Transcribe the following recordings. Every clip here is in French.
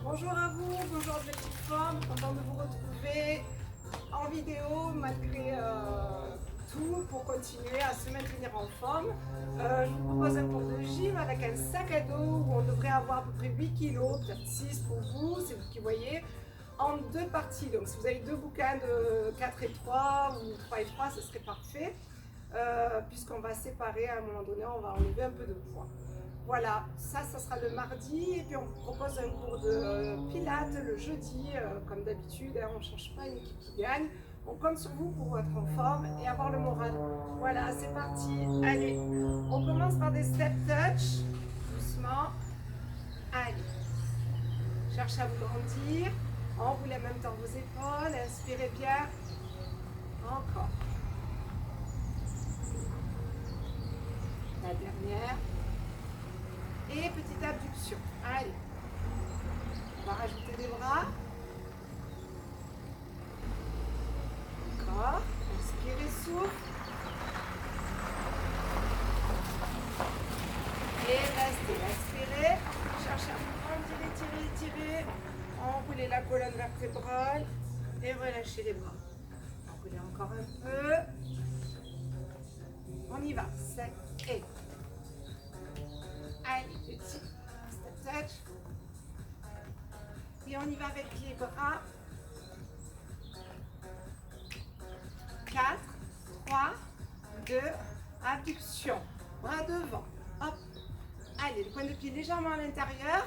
Bonjour à vous, bonjour Objectif Forme, content de vous retrouver en vidéo malgré tout pour continuer à se maintenir en forme. Je vous propose un cours de gym avec un sac à dos où on devrait avoir à peu près 8 kg, peut-être 6 pour vous, c'est vous qui voyez, en deux parties. Donc si vous avez deux bouquins de 4 et 3 ou 3 et 3, ce serait parfait. Puisqu'on va séparer à un moment donné, on va enlever un peu de poids. Voilà, ça sera le mardi et puis on vous propose un cours de pilates le jeudi, comme d'habitude, hein, on ne change pas une équipe qui gagne. On compte sur vous pour être en forme et avoir le moral. Voilà, c'est parti. Allez, on commence par des step touch, doucement. Allez, cherchez à vous grandir. Enroulez en même temps vos épaules, inspirez bien. Encore. La dernière. Et petite abduction. Allez. On va rajouter des bras. Encore. Inspirez, souffle. Et restez. Inspirez. Cherchez à vous prendre, étirez. Enroulez la colonne vertébrale. Et relâchez les bras. Enroulez encore un peu. On y va. 7 et. Allez, petit step touch. Et on y va avec les bras. 4, 3, 2, abduction. Bras devant. Hop. Allez, le point de pied légèrement à l'intérieur.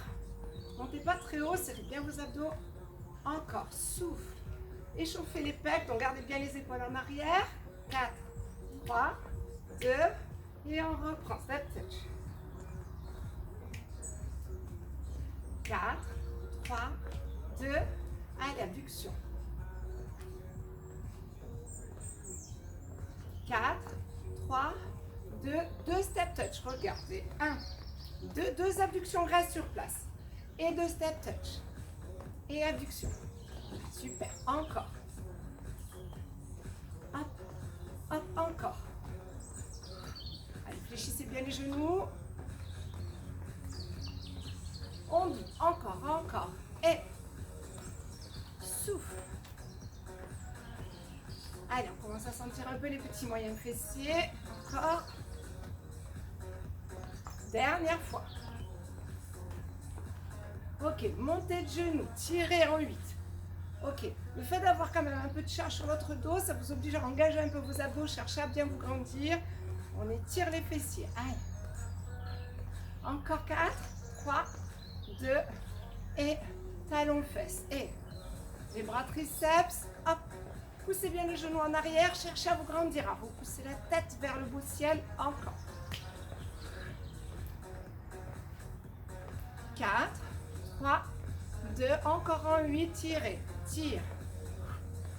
Montez pas très haut, serrez bien vos abdos. Encore. Souffle. Échauffez les pecs, donc gardez bien les épaules en arrière. 4, 3, 2, et on reprend. Step touch. 4, 3, 2, allez, abduction. 4, 3, 2, 2 step touch, regardez. 1, 2, 2 abductions, reste sur place. Et 2 step touch. Et abduction. Super, encore. Hop, hop, encore. Allez, fléchissez bien les genoux. On dit encore. Et souffle. Allez, on commence à sentir un peu les petits moyens fessiers. Encore. Dernière fois. Ok, montez de genoux, tirez en 8. Ok, le fait d'avoir quand même un peu de charge sur votre dos, ça vous oblige à engager un peu vos abdos, cherchez à bien vous grandir. On étire les fessiers. Allez. Encore 4, 3, 2, et talons fesses. Et les bras triceps, hop. Poussez bien les genoux en arrière, cherchez à vous grandir, à repousser la tête vers le beau ciel, encore. 4, 3, 2, encore en 8, tirez, tire.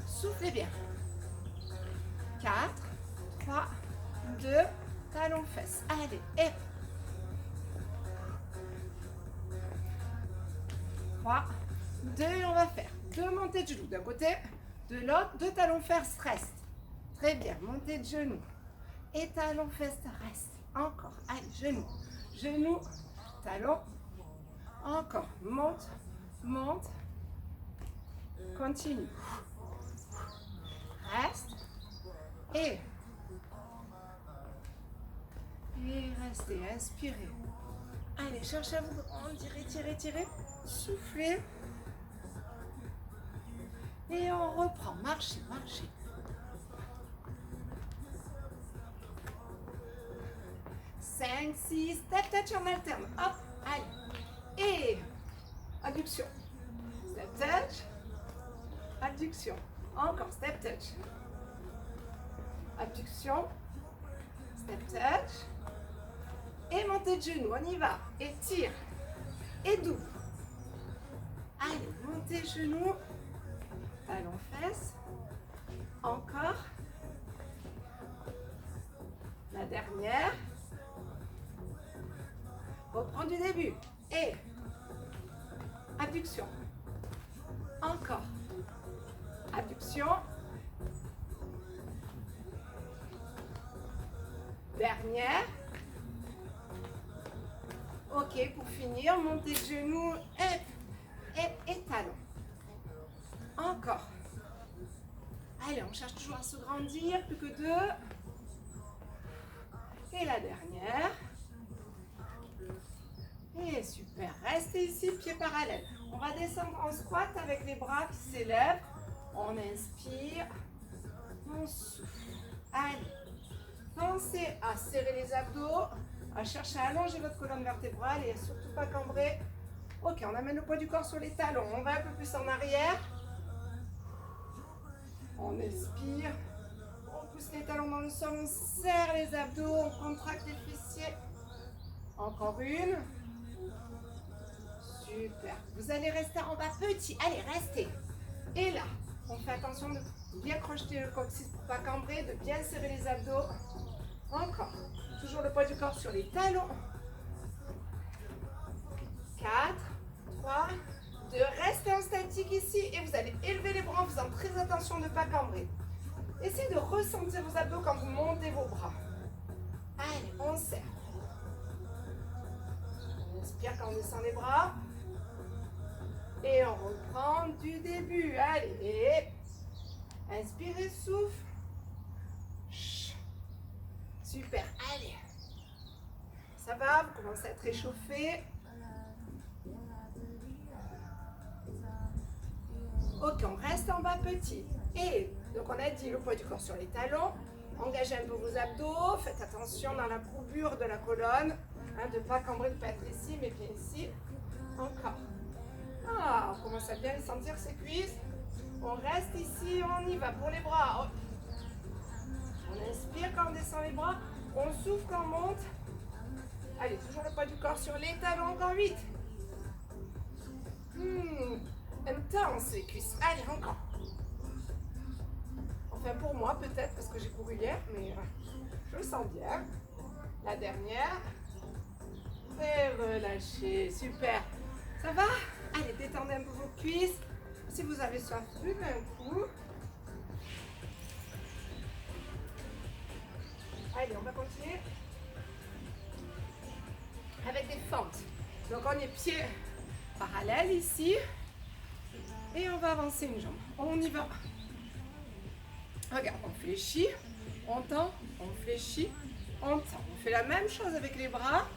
Soufflez bien. 4, 3, 2, talons fesses. Allez, et 3, 2, et on va faire 2 montées de genoux d'un côté. De l'autre, 2 talons fesses restent. Très bien, montée de genoux. Et talons fesses restent. Encore. Allez, genoux. Genoux, talons. Encore. Monte, monte. Continue. Reste. Et restez. Inspirez. Allez, cherchez à vous grandir. Étirez. Soufflez. Et on reprend. Marchez. 5, 6, step touch en alterne. Hop, allez. Et abduction. Step touch. Abduction. Encore, step touch. Abduction. Step touch. Et montée de genoux, on y va. Et tire. Et double. Allez, montez genoux. Talons fesses. Encore. La dernière. Reprends du début. Et abduction. Encore. Abduction. Dernière. Ok, pour finir, montez de genoux. Et va se grandir, plus que 2. Et la dernière. Et super, restez ici, pieds parallèles. On va descendre en squat avec les bras qui s'élèvent. On inspire, on souffle. Allez, pensez à serrer les abdos, à chercher à allonger votre colonne vertébrale et surtout pas cambrer. Ok, on amène le poids du corps sur les talons, on va un peu plus en arrière. On expire, on pousse les talons dans le sol, on serre les abdos, on contracte les fessiers. Encore une. Super. Vous allez rester en bas petit. Allez, restez. Et là, on fait attention de bien crocheter le coccyx pour ne pas cambrer, de bien serrer les abdos. Encore. Toujours le poids du corps sur les talons. 4, 3, 2. Restez en statique ici et vous allez élever les bras en faisant très attention de ne pas cambrer. Essayez de ressentir vos abdos quand vous montez vos bras. Allez, on serre. On inspire quand on descend les bras. Et on reprend du début. Allez. Inspirez, souffle. Super. Allez. Ça va, vous commencez à être réchauffé. Ok, on reste en bas petit. Et donc on a dit le poids du corps sur les talons. Engagez un peu vos abdos. Faites attention dans la courbure de la colonne. De ne pas cambrer, de ne pas être ici, mais bien ici. Encore. Ah, on commence à bien les sentir ces cuisses. On reste ici, on y va pour les bras. On inspire quand on descend les bras. On souffle quand on monte. Allez, toujours le poids du corps sur les talons. Encore 8. Intense les cuisses. Allez, encore. Enfin pour moi peut-être parce que j'ai couru hier, mais je le sens bien. La dernière. Et relâchez. Super. Ça va? Allez, détendez un peu vos cuisses. Si vous avez soif, buvez un coup. Allez, on va continuer avec des fentes. Donc on est pieds parallèles ici. Et on va avancer une jambe. On y va. Regarde, on fléchit, on tend, on fléchit, on tend. On fait la même chose avec les bras.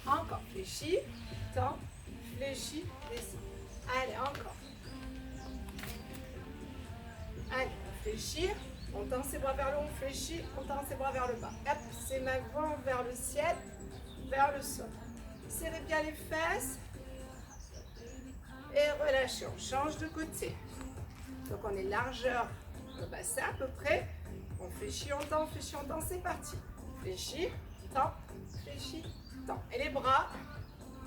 Encore, fléchis, tend, fléchis, descend. Allez, encore. Allez, on fléchit, on tend ses bras vers le haut, on fléchit, on tend ses bras vers le bas. Hop, ses mains vont vers le ciel, vers le sol. Serrez bien les fesses et relâchez. On change de côté. Donc on est largeur le bassin à peu près. On fléchit, on tend, c'est parti. Fléchis, tend, fléchis, tend. Et les bras,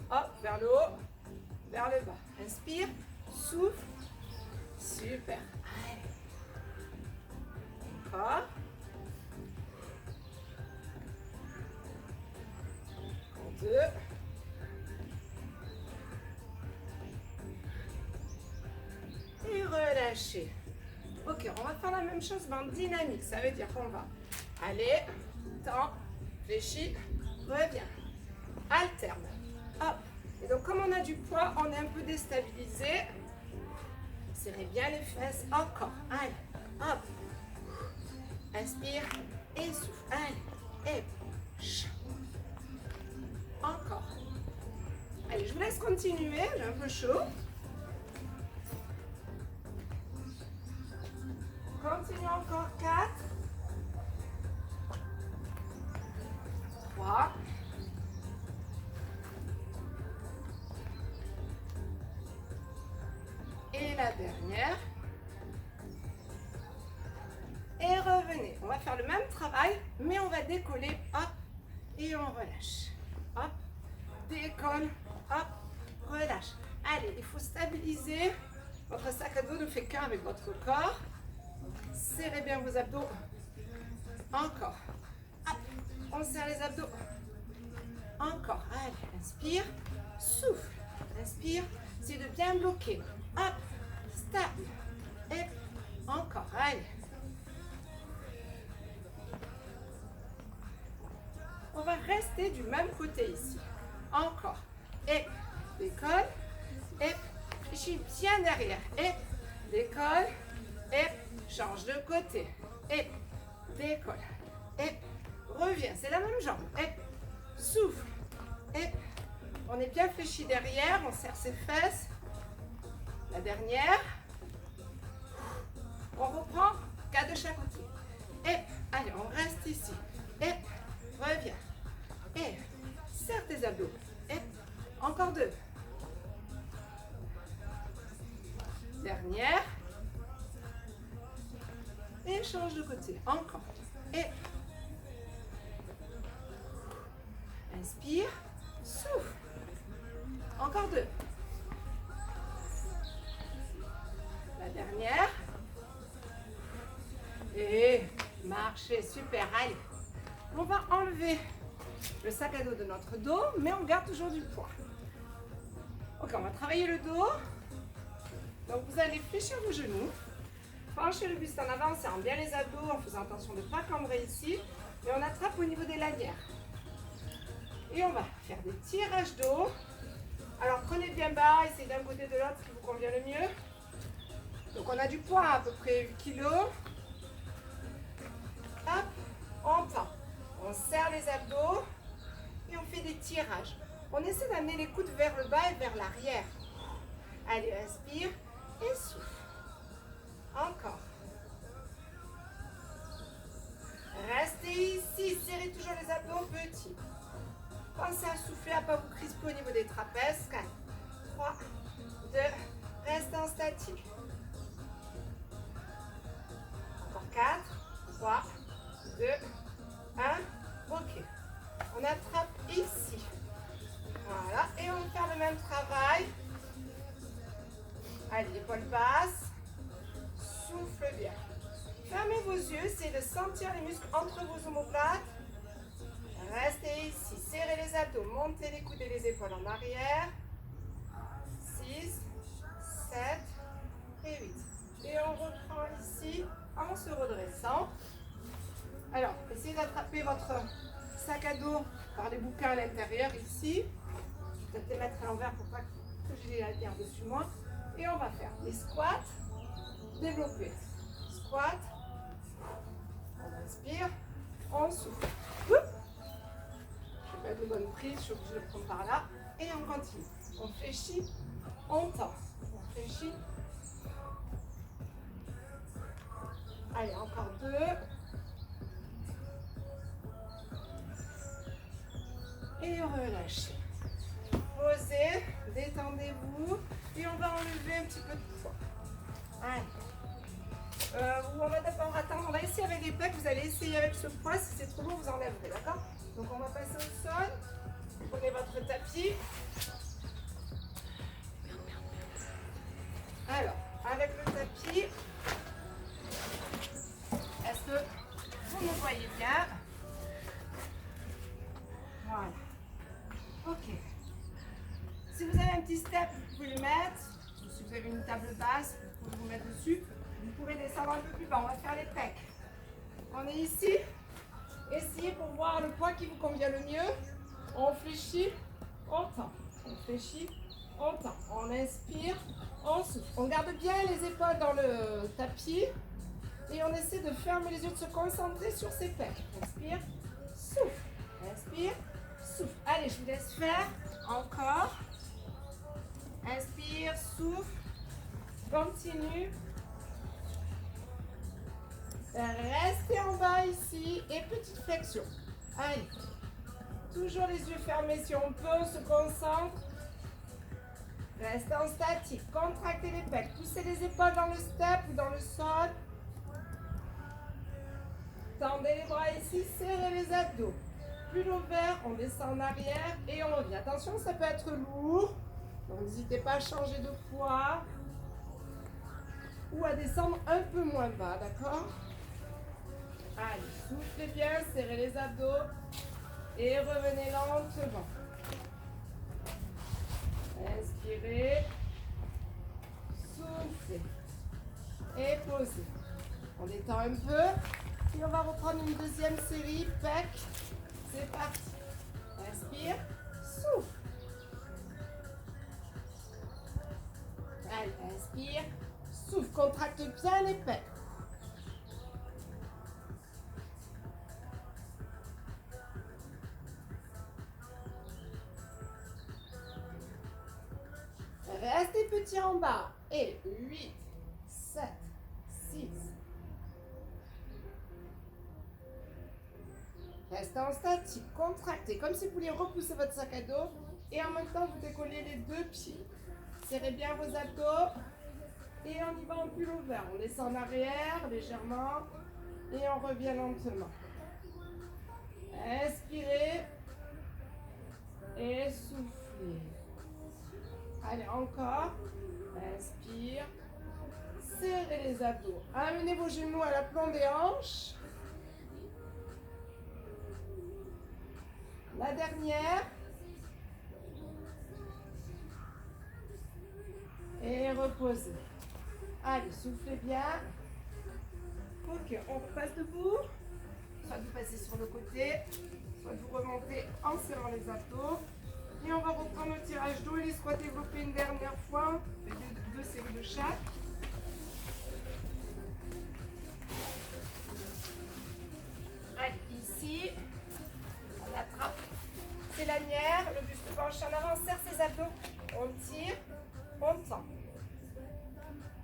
hop, vers le haut, vers le bas. Inspire, souffle. Super. Allez. Encore. Encore 2. Et relâchez. Ok, on va faire la même chose mais en dynamique. Ça veut dire qu'on va aller, tend, fléchit, revient. Alterne. Hop. Et donc comme on a du poids, on est un peu déstabilisé. Serrez bien les fesses. Encore. Allez. Hop. Inspire et souffle. Allez. Et encore. Allez, je vous laisse continuer. J'ai un peu chaud. Continue encore. 4. 3. Et la dernière. Et revenez. On va faire le même travail, mais on va décoller. Hop. Et on relâche. Hop. Décolle. Hop. Relâche. Allez, il faut stabiliser. Votre sac à dos ne fait qu'un avec votre corps. Serrez bien vos abdos. Encore. Hop. On serre les abdos. Encore. Allez, inspire. Souffle. Inspire. C'est de bien bloquer. Hop. Stop. Et encore. Allez. On va rester du même côté ici. Encore. Et décolle. Et je suis bien derrière. Et décolle. et change de côté, et décolle, et reviens, c'est la même jambe, et souffle, et on est bien fléchi derrière, on serre ses fesses, la dernière, on reprend 4 de chaque côté, et allez, on reste ici, et reviens, et serre tes abdos, et encore 2, dernière, et change de côté, encore, et inspire, souffle, encore 2, la dernière, et marchez, super, allez, on va enlever le sac à dos de notre dos, mais on garde toujours du poids. Ok, on va travailler le dos, donc vous allez fléchir vos genoux, penchez le buste en avant, serrant bien les abdos en faisant attention de ne pas cambrer ici. Et on attrape au niveau des lanières. Et on va faire des tirages d'eau. Alors prenez bien bas, essayez d'un côté de l'autre, ce qui vous convient le mieux. Donc on a du poids à peu près 8 kg. Hop, on tend. On serre les abdos et on fait des tirages. On essaie d'amener les coudes vers le bas et vers l'arrière. Allez, inspire et souffle. Encore. Restez ici, serrez toujours les abdos petits. Pensez à souffler, à ne pas vous crisper au niveau des trapèzes. 4, 3, 2, reste en statique. Encore 4, 3, 2, 1. Ok. On attrape ici. Voilà. Et on va faire le même travail. Allez, épaules basses. Souffle bien. Fermez vos yeux, essayez de sentir les muscles entre vos omoplates. Restez ici, serrez les abdos, montez les coudes et les épaules en arrière. 6, 7 et 8. Et on reprend ici en se redressant. Alors, essayez d'attraper votre sac à dos par les bouquins à l'intérieur ici. Je vais peut-être les mettre à l'envers pour pas que j'ai la terre dessus moi. Et on va faire des squats, développer. Squat, on inspire, on souffle. Je vais mettre de bonne prise, je suis obligée de le prendre par là. Et on continue. On fléchit, on tend. On fléchit. Allez, encore 2. Et relâchez. Posez, détendez-vous. Et on va enlever un petit peu de poids. Allez. On va d'abord attendre, on va essayer avec les pecs, vous allez essayer avec ce poids, si c'est trop lourd vous enlèverez, d'accord? Donc on va passer au sol, prenez votre tapis. Alors, avec le tapis, est-ce que vous me voyez bien? Voilà. Ok. Si vous avez un petit step, vous pouvez le mettre. Si vous avez une table basse, vous pouvez vous mettre dessus. Vous pouvez descendre un peu plus bas, on va faire les pecs. On est ici. Essayez pour voir le poids qui vous convient le mieux. On fléchit, on tend. On fléchit, on tend. On inspire, on souffle. On garde bien les épaules dans le tapis. Et on essaie de fermer les yeux, de se concentrer sur ses pecs. Inspire, souffle. Inspire, souffle. Allez, je vous laisse faire. Encore. Inspire, souffle. Continue. Restez en bas ici et petite flexion. Allez, toujours les yeux fermés si on peut, on se concentre. Restez en statique, contractez les pecs, poussez les épaules dans le step ou dans le sol. Tendez les bras ici, serrez les abdos. Plus ouvert, on descend en arrière et on revient. Attention, ça peut être lourd, donc n'hésitez pas à changer de poids ou à descendre un peu moins bas, d'accord? Allez, soufflez bien, serrez les abdos et revenez lentement. Inspirez, soufflez et posez. On détend un peu et on va reprendre une deuxième série. Pec, c'est parti. Inspire, souffle. Allez, inspire, Souffle, contracte bien les pecs. Restez petit en bas. Et 8, 7, 6. Restez en statique, contractez, comme si vous vouliez repousser votre sac à dos. Et en même temps, vous décollez les deux pieds. Serrez bien vos abdos. Et on y va en pull ouvert. On descend en arrière légèrement. Et on revient lentement. Inspirez. Et soufflez. Allez, encore. Inspire. Serrez les abdos. Amenez vos genoux à l'aplomb des hanches. La dernière. Et reposez. Allez, soufflez bien. Ok, on repasse debout. Soit vous passez sur le côté, soit vous remontez en serrant les abdos. Et on va reprendre le tirage dos et les squats développés une dernière fois. On fait deux séries de chaque. Allez, ici, on attrape ses lanières, le buste penché en avant, serre ses abdos, on tire, on tend.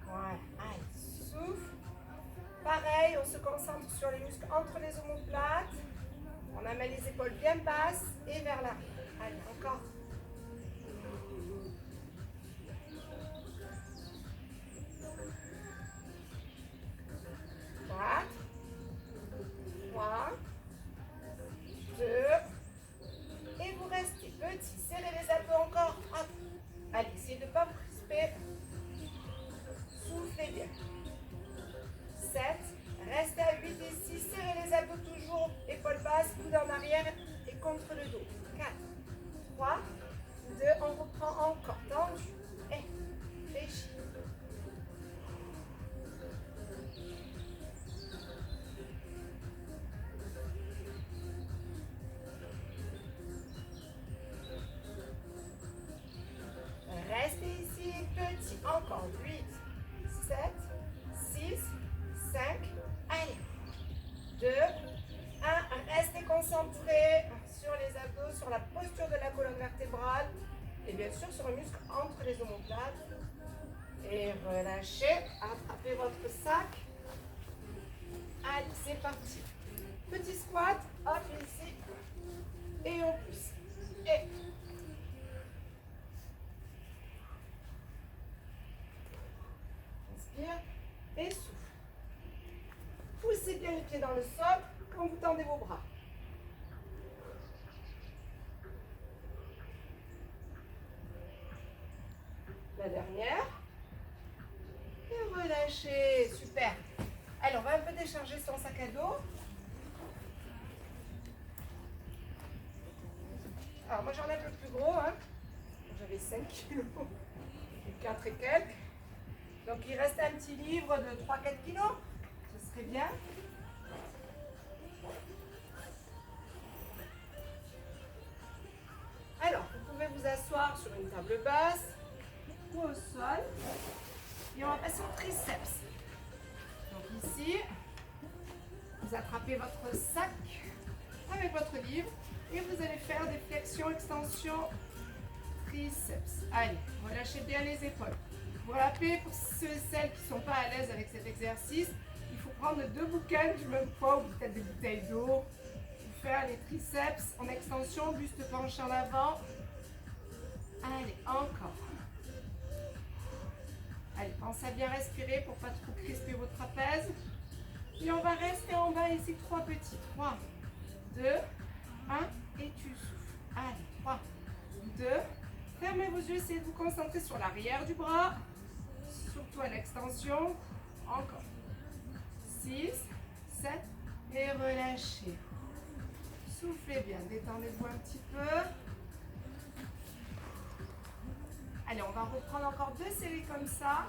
Voilà, allez, souffle. Pareil, on se concentre sur les muscles entre les omoplates. On amène les épaules bien basses et vers l'arrière. Allez, encore. 4, 3, 2, et vous restez petit. Serrez les abdos encore. Hop. Allez, essayez de ne pas vous crisper. Soufflez bien. 7, restez à 8 et 6, serrez les abdos toujours, épaules basses, coude en arrière et contre le dos. 4, 3, 2, on reprend encore, tendu, et fléchi. Restez ici, petit, encore, 8, 7, 6, 5, allez, 2, 1, restez concentrés sur les abdos, sur la posture de la colonne vertébrale et bien sûr sur le muscle entre les omoplates. Et relâchez, attrapez votre sac. Allez, c'est parti. Petit squat, hop, ici, et on pousse. Et inspire et souffle. Poussez bien les pieds dans le sol quand vous tendez vos bras. La dernière. Et relâchez. Super. Allez, on va un peu décharger son sac à dos. Alors, moi, j'en ai un peu plus gros. Hein. J'avais 5 kilos. Et 4 et quelques. Donc, il reste un petit livre de 3-4 kilos. Ce serait bien. Alors, vous pouvez vous asseoir sur une table basse ou au sol. Et on va passer au triceps. Donc ici, vous attrapez votre sac avec votre livre et vous allez faire des flexions, extensions, triceps. Allez, relâchez bien les épaules. Vous rappelez, pour ceux et celles qui ne sont pas à l'aise avec cet exercice, il faut prendre 2 bouquins du même poids ou peut-être des bouteilles d'eau. Vous faire les triceps en extension, buste penché en avant. Allez, encore. Allez, pensez à bien respirer pour ne pas trop crisper vos trapèzes. Et on va rester en bas ici, 3 petits. 3, 2, 1, et tu souffles. Allez, 3, 2, fermez vos yeux, essayez de vous concentrer sur l'arrière du bras, surtout à l'extension. Encore. 6, 7, et relâchez. Soufflez bien, détendez-vous un petit peu. Allez, on va reprendre encore 2 séries comme ça,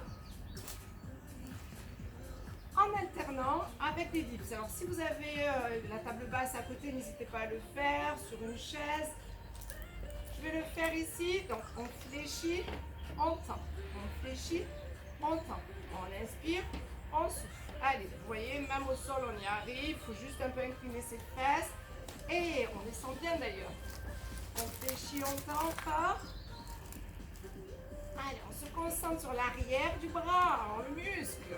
en alternant avec des dips. Alors, si vous avez la table basse à côté, n'hésitez pas à le faire sur une chaise. Je vais le faire ici. Donc, on fléchit, on tend. On fléchit, on tend. On inspire, on souffle. Allez, vous voyez, même au sol, on y arrive. Il faut juste un peu incliner ses fesses. Et on descend bien d'ailleurs. On fléchit, on tend encore. Allez, on se concentre sur l'arrière du bras, en muscle.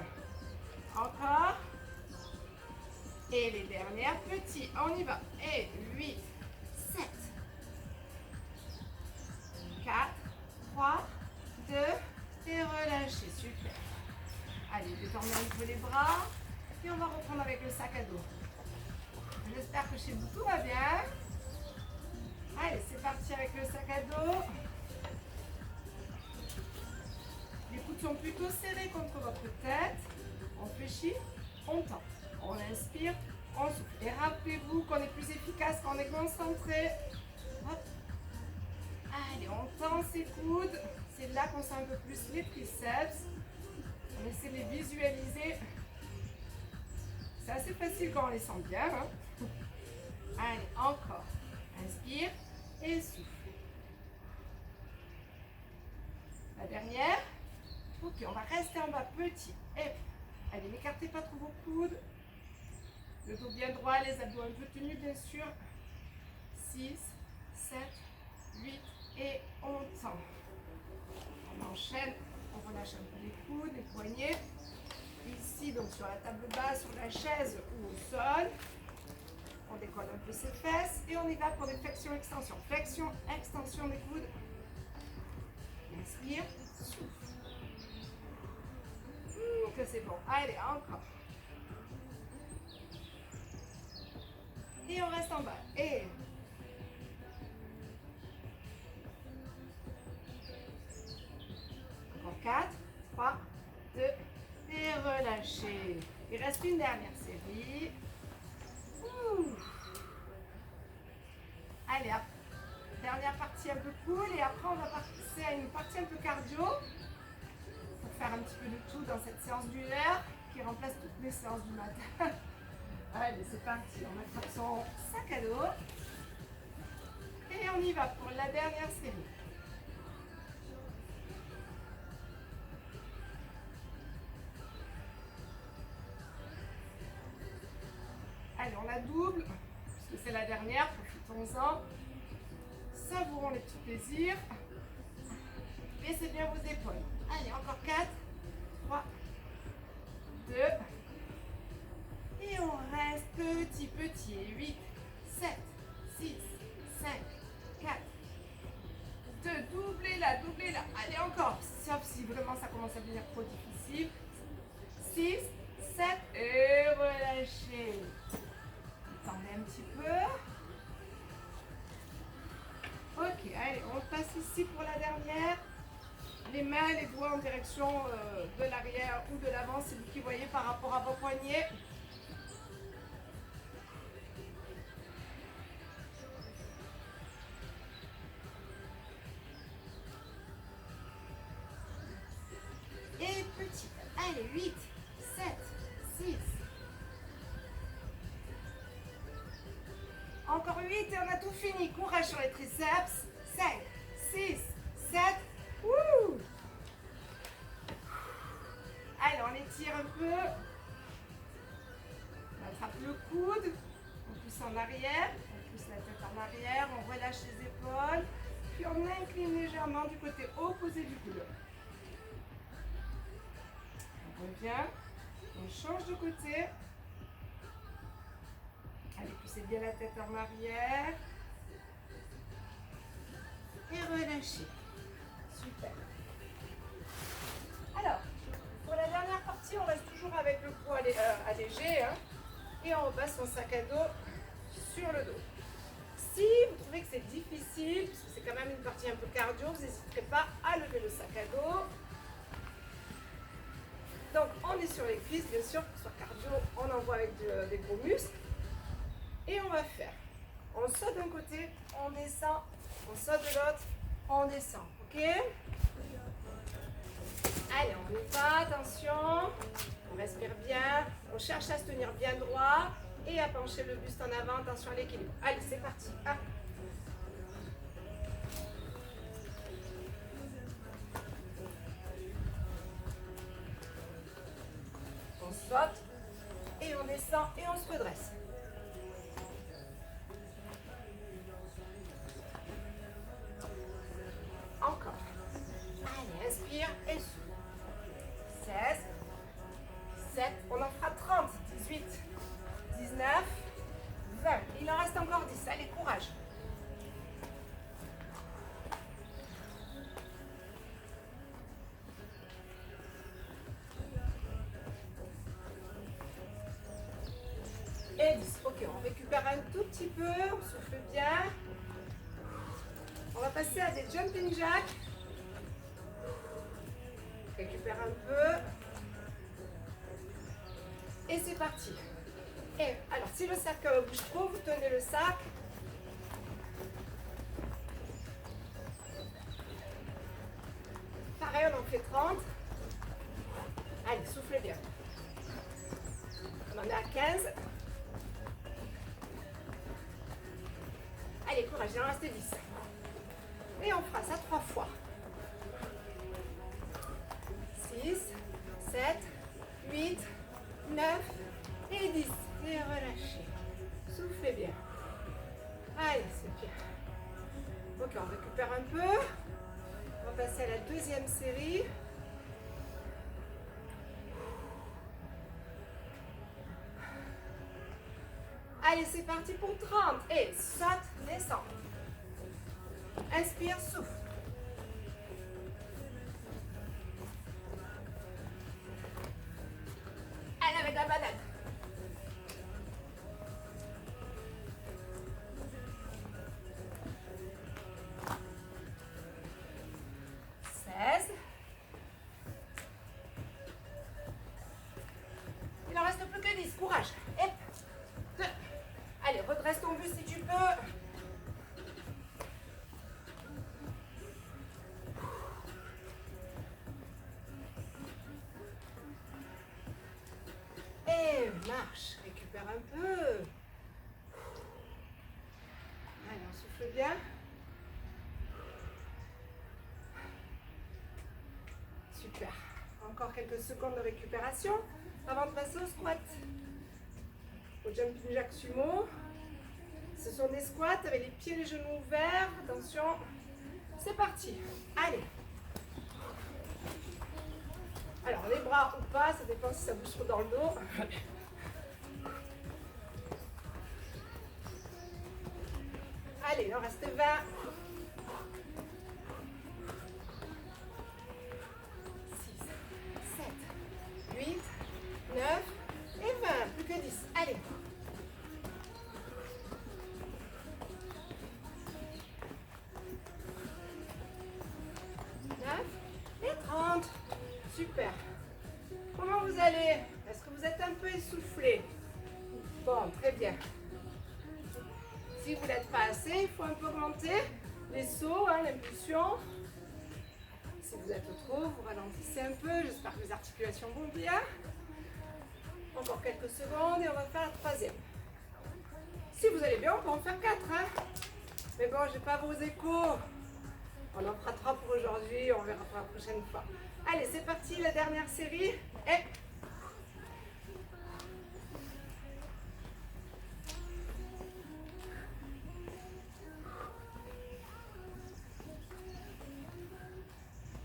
Encore. Et les dernières, petits. On y va. Et 8, 7, 4, 3, 2, et relâchez. Super. Allez, détendez un peu les bras. Et on va reprendre avec le sac à dos. J'espère que chez vous tout va bien. Allez, c'est parti avec le sac à dos. Les coudes sont plutôt serrés contre votre tête. On fléchit, on tend. On inspire, on souffle. Et rappelez-vous qu'on est plus efficace quand on est concentré. Hop. Allez, on tend ses coudes. C'est là qu'on sent un peu plus les triceps. On essaie de les visualiser. C'est assez facile quand on les sent bien. Hein. Allez, encore. Inspire et souffle. La dernière. Ok, on va rester en bas petit. Et allez, n'écartez pas trop vos coudes. Le dos bien droit, les abdos un peu tenus bien sûr. 6, 7, 8 et on tend. On enchaîne, on relâche un peu les coudes, les poignets. Ici, donc sur la table basse, sur la chaise ou au sol. On décolle un peu ses fesses et on y va pour des flexions-extensions. Flexion, extension des coudes. Inspire, souffle. Que c'est bon. Allez, encore. Et on reste en bas. Et encore 4, 3, 2, et relâchez. Il reste une dernière série. Allez, hop. Dernière partie un peu cool. Et après, on va passer à une partie un peu cardio. Pour faire un petit peu de tout dans cette séance d'une heure qui remplace toutes les séances du matin. Allez, c'est parti. On attrape son sac à dos. Et on y va pour la dernière série. Allez, on la double, puisque c'est la dernière, profitons-en. Savourons les petits plaisirs. Laissez bien vos épaules. Allez, encore 4, 3, 2. Et on reste petit, petit. 8, 7, 6, 5, 4, 2. Doublez-la, doublez-la. Allez, encore. Sauf si vraiment ça commence à devenir trop difficile. 6, 7 et relâchez. Tendez un petit peu. Ok, allez, on passe ici pour la dernière. Les mains, les doigts en direction de l'arrière ou de l'avant, c'est vous qui voyez par rapport à vos poignets. Et petit. Allez, 8, 7, 6. Encore 8 et on a tout fini. Courage sur les triceps. 5, 6, 7. Wouh! Allez, on étire un peu. On attrape le coude. On pousse en arrière. On pousse la tête en arrière. On relâche les épaules. Puis on incline légèrement du côté opposé du coude. On revient. On change de côté. Allez, poussez bien la tête en arrière. Et relâchez. Super. Alors, pour la dernière partie, on reste toujours avec le poids allégé. Hein, et on repasse son sac à dos sur le dos. Si vous trouvez que c'est difficile, parce que c'est quand même une partie un peu cardio, vous n'hésiterez pas à lever le sac à dos. Donc, on est sur les cuisses, bien sûr, pour que ce soit cardio, on envoie avec des gros muscles. Et on va faire, on saute d'un côté, on descend, on saute de l'autre, on descend, ok? Allez, on y va, attention, on respire bien, on cherche à se tenir bien droit et à pencher le buste en avant, attention à l'équilibre. Allez, c'est parti. 1, 2, saute et on descend et on se redresse. Encore. Allez, inspire et souffle. 16, 17, on en fera 30, 18, 19, 20. Il en reste encore 10. Allez, courage. Et 10. Ok, on récupère un tout petit peu, on souffle bien. On va passer à des jumping jacks. Récupère un peu. Et c'est parti. Et alors, si le sac bouge trop, vous tenez le sac. Pareil, on en fait 30. Allez, soufflez bien. On en est à 15. Allez, courage, il en reste 10. Et on fera ça 3 fois. 6, 7, 8, 9 et 10. Et relâchez. Soufflez bien. Allez, c'est bien. Ok, on récupère un peu. On va passer à la deuxième série. Allez, c'est parti pour 30. Et saute, descend. Inspire, souffle. Allez, avec la banane. Il en reste plus que 10. Courage. Et 2. Allez, redresse ton buste si tu peux. Et marche. Récupère un peu. Allez, on souffle bien. Super. Encore quelques secondes de récupération avant de passer au squat. Au jumping jack sumo. Ce sont des squats avec les pieds et les genoux ouverts. Attention. C'est parti. Allez. Alors, les bras ou pas, ça dépend si ça bouge trop dans le dos. Allez, il en reste 20. 8, 9 et 20. Plus que 10. Allez. Et 30. Super. Comment vous allez? Est-ce que vous êtes un peu essoufflé? Bon, très bien. Si vous n'êtes pas assez, il faut un peu augmenter les sauts, l'impulsion. Si vous êtes trop, vous ralentissez un peu. J'espère que les articulations vont bien. Encore quelques secondes et on va faire la troisième. Si vous allez bien, on peut en faire 4. Mais bon, je n'ai pas vos échos. On en fera 3 pour aujourd'hui, on verra pour la prochaine fois. Allez, c'est parti, la dernière série. Et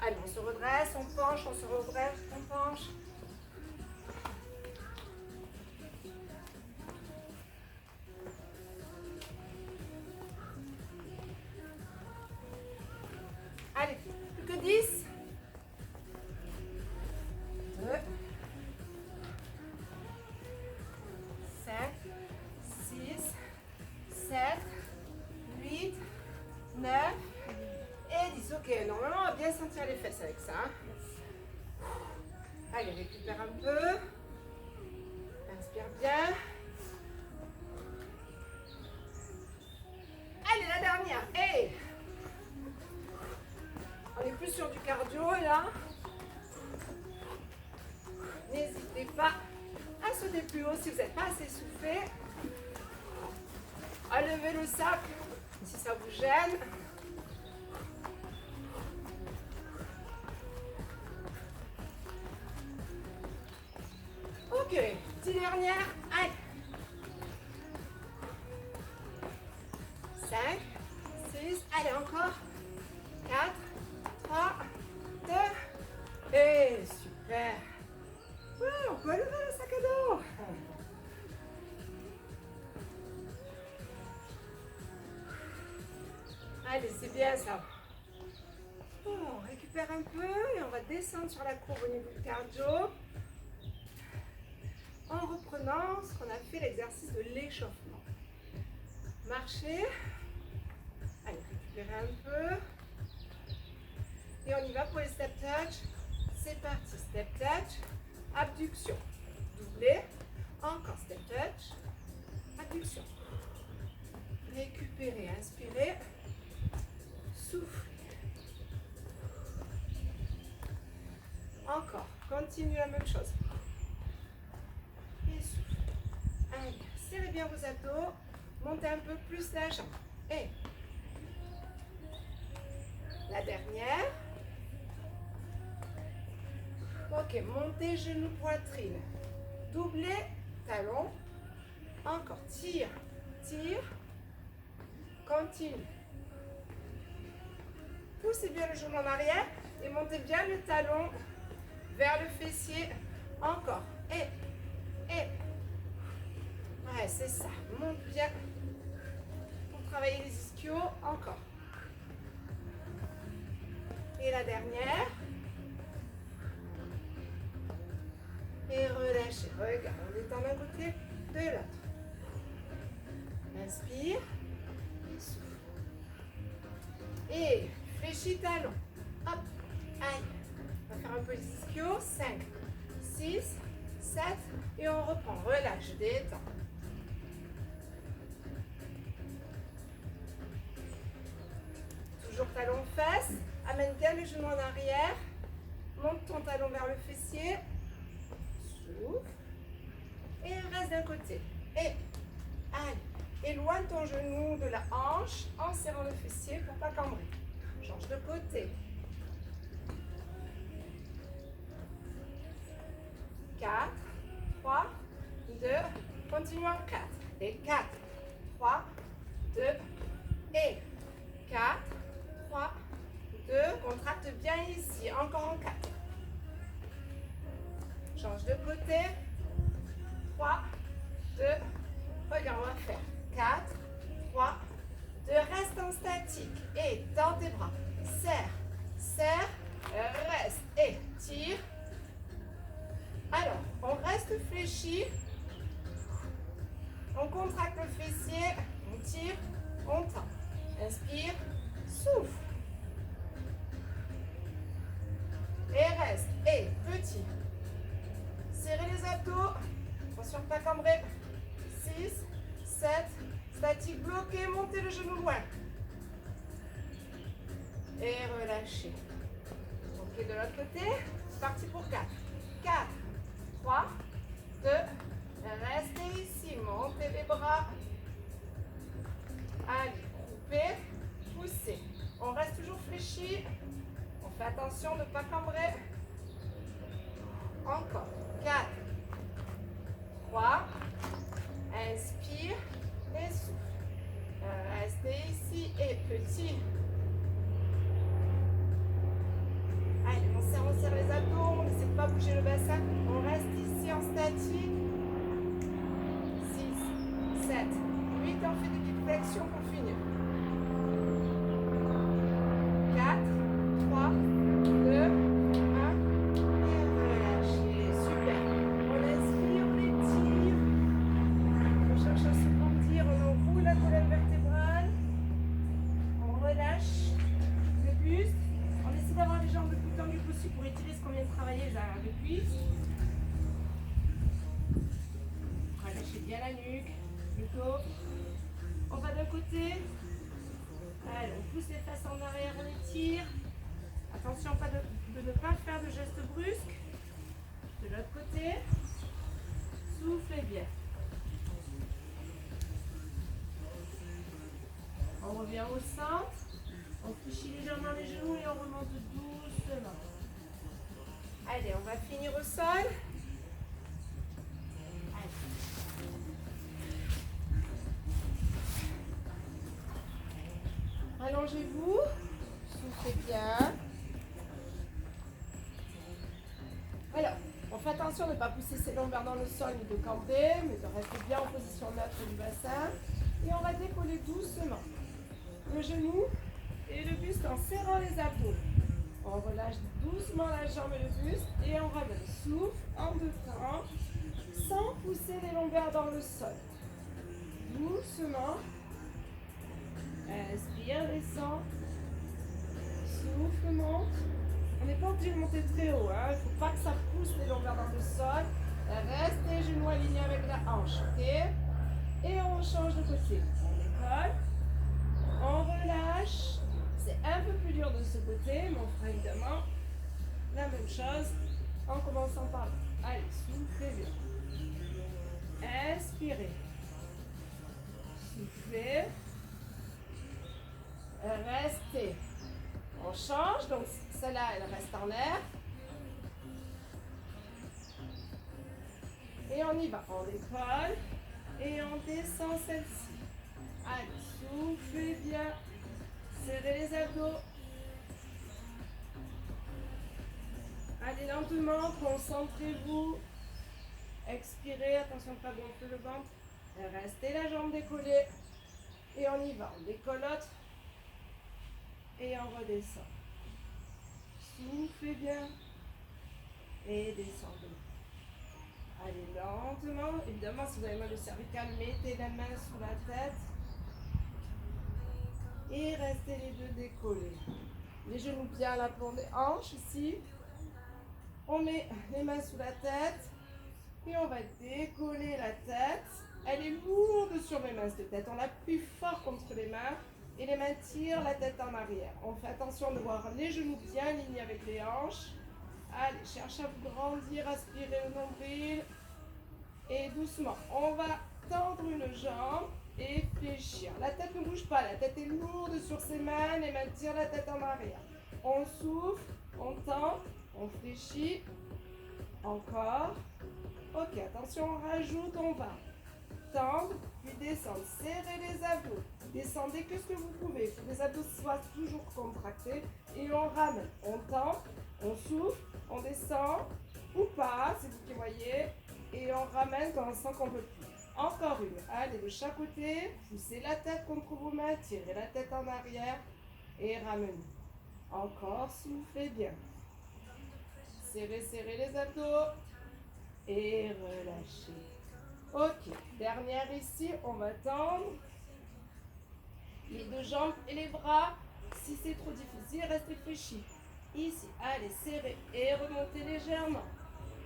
allez, on se redresse, on penche, on se redresse, on penche. Allez, plus que 10. 2, 5, 6, 7, 8, 9 et 10. Ok, normalement, on va bien sentir les fesses avec ça. Allez, récupère un peu. Inspire bien. Allez, la dernière. Hey! On est plus sur du cardio là. N'hésitez pas à sauter plus haut si vous n'êtes pas assez essoufflé. À lever le sac si ça vous gêne. Ok, 10 dernières. Allez. 5, 6, allez encore. 4, 3, 2. Et super. Ouais, on peut lever le sac à dos. Allez, c'est bien ça. Bon, on récupère un peu et on va descendre sur la courbe au niveau du cardio. En reprenant ce qu'on a fait l'exercice de l'échauffement. Marcher. Allez, récupérer un peu. Et on y va pour les step touch. C'est parti, step touch, abduction. Doublé. Encore step touch, abduction. Récupérer, inspirer. Souffler. Encore, continue la même chose. Et souffle. Allez, serrez bien vos abdos. Montez un peu plus la jambe. Et la dernière. Ok, montez genoux, poitrine. Doublez, talon. Encore, tire, tire. Continue. Poussez bien le genou en arrière et montez bien le talon vers le fessier. Encore. Et. Ouais, c'est ça. Monte bien pour travailler les ischios. Encore. Et la dernière. Et relâchez. Regarde, on détend d'un côté, de l'autre. Inspire. Et souffle. Et fléchis talon. Hop. Allez. On va faire un peu les ischios. 5, 6, 7. Et on reprend. Relâche, détend. Toujours talon fesse. Amène bien le genou en arrière. Monte ton talon vers le fessier. Souffle. Et reste d'un côté. Et allez. Éloigne ton genou de la hanche en serrant le fessier pour ne pas cambrer. Change de côté. 4, 3, 2, continue en 4. Et 4, 3, 2, et 4, 3, 2, contracte bien ici, encore en 4. Change de côté. 3, 2, regarde, on va faire 4, 3, 2, reste en statique. Et tends tes bras. Serre, serre, reste. Et tire. Alors, on reste fléchi. On contracte le fessier. On tire, on tend. Inspire, souffle. Et reste. Et petit. Serrez les abdos. Attention de ne pas cambrer. 6, 7, statique bloqué. Montez le genou loin. Et relâchez. Ok, de l'autre côté. C'est parti pour 4. 4, 3, 2, restez ici. Montez les bras. Allez, coupez, poussez. On reste toujours fléchi. On fait attention de ne pas cambrer. Encore. 4, 3, inspire et souffle. Restez ici et petit. Allez, on serre les abdos, on n'essaie de pas bouger le bassin. On reste ici en statique. 6, 7, 8, on fait des petites flexions pour finir. 4, 3, 2, 1. Et relâchez. Super. On inspire, on étire. On cherche à se grandir, on enroule la colonne vertébrale. On relâche le buste. On essaie d'avoir les jambes le plus tendues possible pour étirer ce qu'on vient de travailler derrière le cuisse. Relâchez bien la nuque, le dos. On va d'un côté. Allez, on pousse les fesses en arrière, on étire. Attention de ne pas faire de gestes brusques. De l'autre côté. Soufflez bien. On revient au centre. On fléchit légèrement les genoux et on remonte doucement. Allez, on va finir au sol. Allongez-vous. Soufflez bien. Alors, on fait attention de ne pas pousser ses lombaires dans le sol ni de camper, mais de rester bien en position neutre du bassin. Et on va décoller doucement le genou et le buste en serrant les abdos. On relâche doucement la jambe et le buste et on ramène souffle en deux temps sans pousser les lombaires dans le sol. Doucement. Inspire, descend. Souffle, monte. On n'est pas obligé de monter très haut. Il ne faut pas que ça pousse les lombaires dans le sol. Restez genoux alignés avec la hanche. Okay. Et on change de côté. On décolle. On relâche. C'est un peu plus dur de ce côté, mais on fera évidemment la même chose en commençant par là. Allez, soufflez bien. Inspirez. Soufflez. Restez. On change, donc celle-là, elle reste en air. Et on y va. On décolle et on descend celle-ci. Allez, soufflez bien. Serrez les abdos. Allez lentement, concentrez-vous. Expirez, attention de ne pas gonfler le ventre. Restez la jambe décollée. Et on y va. On décolle l'autre. Et on redescend. Soufflez bien. Et descendez. Allez lentement. Évidemment, si vous avez mal au cervical, mettez la main sous la tête. Et restez les deux décollés. Les genoux bien à l'aplomb des hanches ici. On met les mains sous la tête. Et on va décoller la tête. Elle est lourde sur mes mains, cette tête. On appuie fort contre les mains. Et les mains tirent la tête en arrière. On fait attention de voir les genoux bien alignés avec les hanches. Allez, cherchez à vous grandir, aspirez le nombril. Et doucement, on va tendre une jambe et fléchir. La tête ne bouge pas, la tête est lourde sur ses mains, les mains tirent la tête en arrière. On souffle, on tend, on fléchit. Encore. Ok, attention, on rajoute, on va tendre, puis descendre. Serrez les abdos. Descendez que ce que vous pouvez. Il faut que les abdos soient toujours contractés. Et on ramène. On tend, on souffle, on descend ou pas, c'est vous qui voyez. Et on ramène quand on sent qu'on peut plus. Encore une. Allez, de chaque côté. Poussez la tête contre vos mains. Tirez la tête en arrière. Et ramenez. Encore, soufflez bien. Serrez, serrez les abdos. Et relâchez. Ok, dernière ici, on va tendre les deux jambes et les bras. Si c'est trop difficile, restez fléchis. Ici, allez, serrez et remontez légèrement.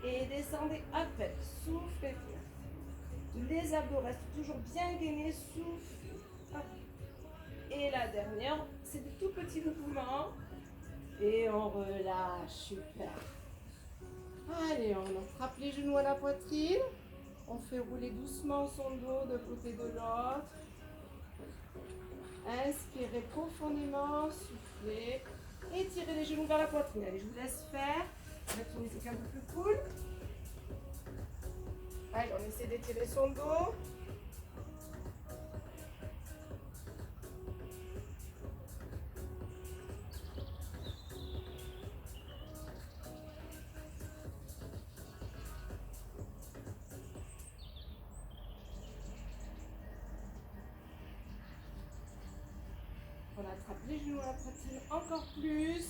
Et descendez à peine, soufflez bien. Les abdos restent toujours bien gainés, soufflez. Hop. Et la dernière, c'est des tout petits mouvements. Et on relâche, super. Allez, on attrape les genoux à la poitrine. On fait rouler doucement son dos d'un côté de l'autre. Inspirez profondément, soufflez. Et tirez les genoux vers la poitrine. Allez, je vous laisse faire. Avec une musique un peu plus cool. Allez, on essaie d'étirer son dos. On attrape les genoux à la poitrine encore plus.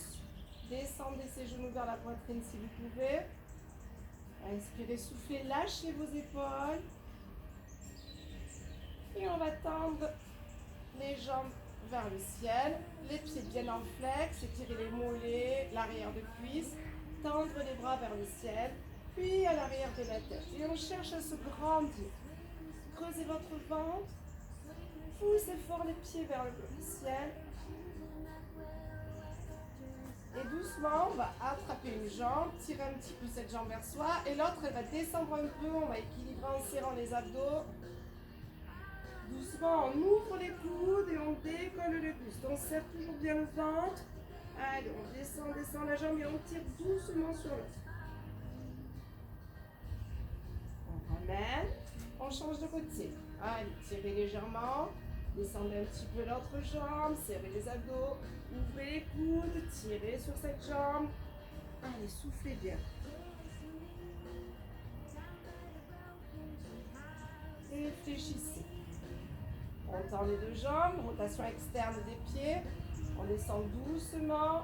Descendez ces genoux vers la poitrine si vous pouvez. Inspirez, soufflez, lâchez vos épaules. Et on va tendre les jambes vers le ciel. Les pieds bien en flex. Étirez les mollets, l'arrière de cuisse. Tendre les bras vers le ciel. Puis à l'arrière de la tête. Et on cherche à se grandir. Creusez votre ventre. Poussez fort les pieds vers le ciel. Et doucement, on va attraper une jambe, tirer un petit peu cette jambe vers soi. Et l'autre, elle va descendre un peu. On va équilibrer en serrant les abdos. Doucement, on ouvre les coudes et on décolle le buste. On serre toujours bien le ventre. Allez, on descend la jambe et on tire doucement sur l'autre. On ramène. On change de côté. Allez, tirez légèrement. Descendez un petit peu l'autre jambe, serrez les abdos, ouvrez les coudes, tirez sur cette jambe. Allez, soufflez bien. Réfléchissez. On tend les deux jambes, rotation externe des pieds. On descend doucement.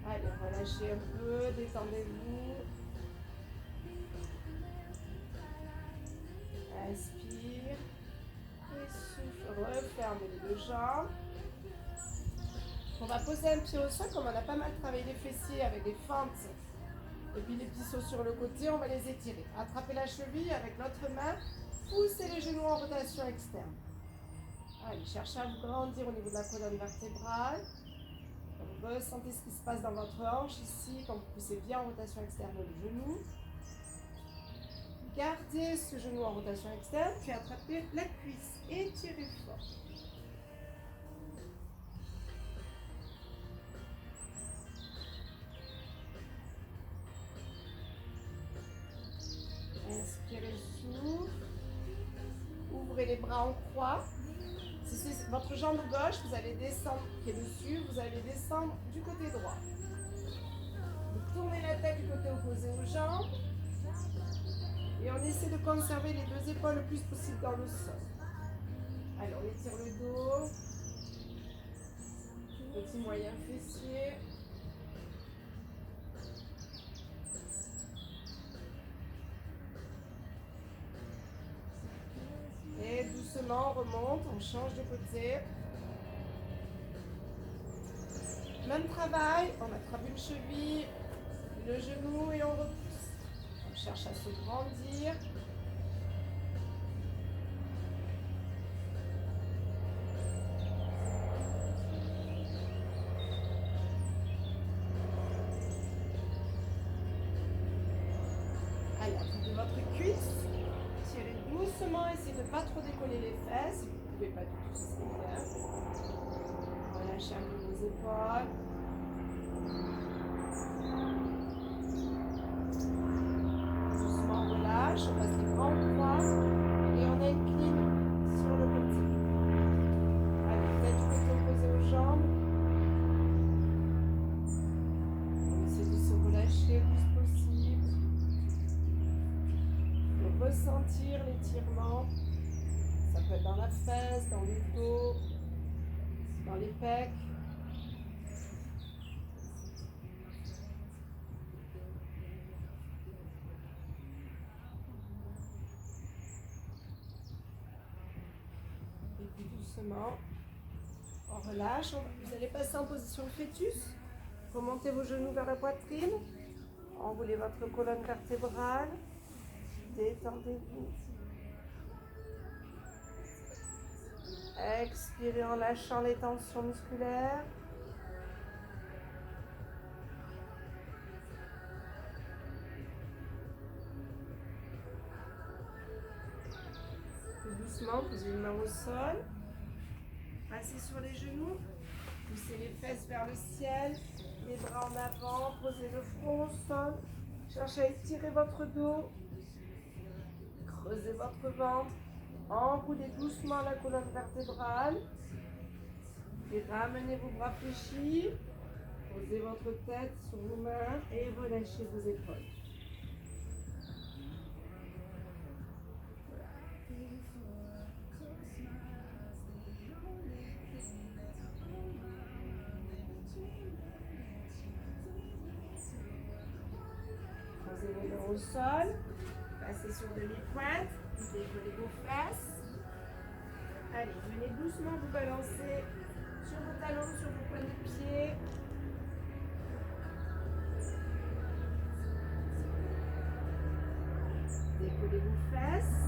Allez, relâchez un peu, détendez-vous. Inspire. Et souffle, refermez les deux jambes. On va poser un pied au sol, comme on a pas mal travaillé les fessiers avec des fentes. Et puis les petits sauts sur le côté, on va les étirer. Attrapez la cheville avec l'autre main. Poussez les genoux en rotation externe. Allez, cherchez à vous grandir au niveau de la colonne vertébrale. Vous ressentez ce qui se passe dans votre hanche ici, quand vous poussez bien en rotation externe le genou. Gardez ce genou en rotation externe, puis attrapez la cuisse. Étirez fort. Inspirez, souffle. Ouvrez les bras en croix. Si c'est votre jambe gauche, vous allez descendre pied dessus, vous allez descendre du côté droit. Vous tournez la tête du côté opposé aux jambes. Et on essaie de conserver les deux épaules le plus possible dans le sol. Allez, on étire le dos. Petit moyen fessier. Et doucement, on remonte, on change de côté. Même travail, on attrape une cheville, le genou et on repousse. On cherche à se grandir. Allez, attrapez votre cuisse. Tirez doucement, essayez de ne pas trop décoller les fesses. Vous ne pouvez pas du tout, c'est bien. Relâchez un peu vos épaules. Doucement, on relâche, on passe les grands croix et on incline sur le côté. Allez, tête du côté opposé aux jambes. On essaie de se relâcher le plus possible. De ressentir l'étirement. Ça peut être dans la fesse, dans le dos, dans les pecs. Et puis doucement, on relâche. Vous allez passer en position fœtus. Remontez vos genoux vers la poitrine. Enroulez votre colonne vertébrale. Détendez-vous. Expirez en lâchant les tensions musculaires. Tout doucement, posez une main au sol. Passez sur les genoux. Poussez les fesses vers le ciel. Les bras en avant. Posez le front au sol. Cherchez à étirer votre dos. Creusez votre ventre. Enroulez doucement la colonne vertébrale. Et ramenez vos bras fléchis. Posez votre tête sur vos mains et relâchez vos épaules. Posez vos mains au sol. Passez sur demi-pointe. Décollez vos fesses. Allez, venez doucement vous balancer sur vos talons, sur vos points de pied. Décollez vos fesses.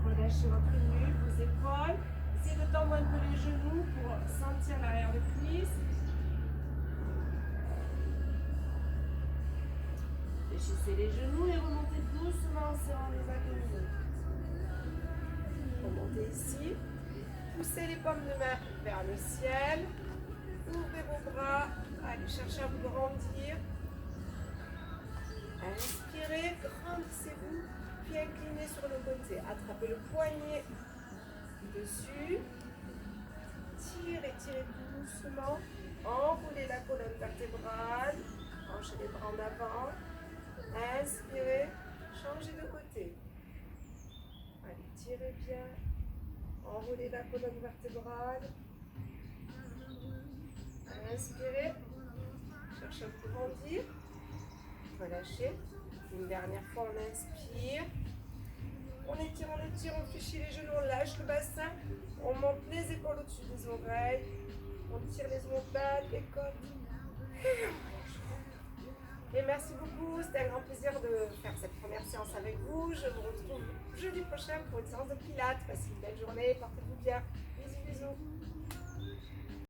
Relâchez votre nuque, vos épaules. Essayez de tendre un peu les genoux pour sentir l'arrière de cuisse. Fléchissez les genoux et remontez doucement en serrant les abdominaux. Remontez ici. Poussez les paumes de main vers le ciel. Ouvrez vos bras. Allez, cherchez à vous grandir. Inspirez, grandissez-vous. Puis inclinez sur le côté. Attrapez le poignet dessus. Tirez, tirez doucement. Enroulez la colonne vertébrale. Penchez les bras en avant. Inspirez. Changez de côté. Allez, tirez bien. Enroulez la colonne vertébrale. Inspirez. Cherchez à vous grandir. Relâchez. Une dernière fois, on inspire. On étire, on fléchit les genoux, on lâche le bassin. On monte les épaules au-dessus des oreilles. On tire les omoplates, les côtes. Et merci beaucoup. C'était un grand plaisir de faire cette première séance avec vous. Je vous retrouve jeudi prochain pour une séance de pilates. Passez une belle journée. Portez-vous bien. Bisous, bisous.